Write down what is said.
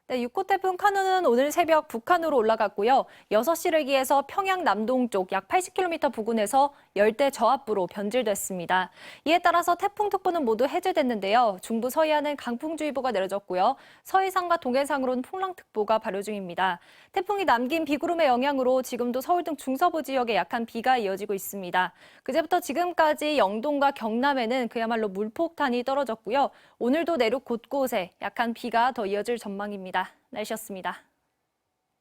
네, 6호 태풍 카눈은 오늘 새벽 북한으로 올라갔고요. 6시를 기해서 평양 남동쪽 약 80km 부근에서 열대 저압부로 변질됐습니다. 이에 따라서 태풍특보는 모두 해제됐는데요. 중부 서해안은 강풍주의보가 내려졌고요. 서해상과 동해상으로는 풍랑특보가 발효 중입니다. 태풍이 남긴 비구름의 영향으로 지금도 서울 등 중서부 지역에 약한 비가 이어지고 있습니다. 그제부터 지금까지 영동과 경남에는 그야말로 물폭탄이 떨어졌고요. 오늘도 내륙 곳곳에 약한 비가 더 이어질 전망입니다. 날씨였습니다.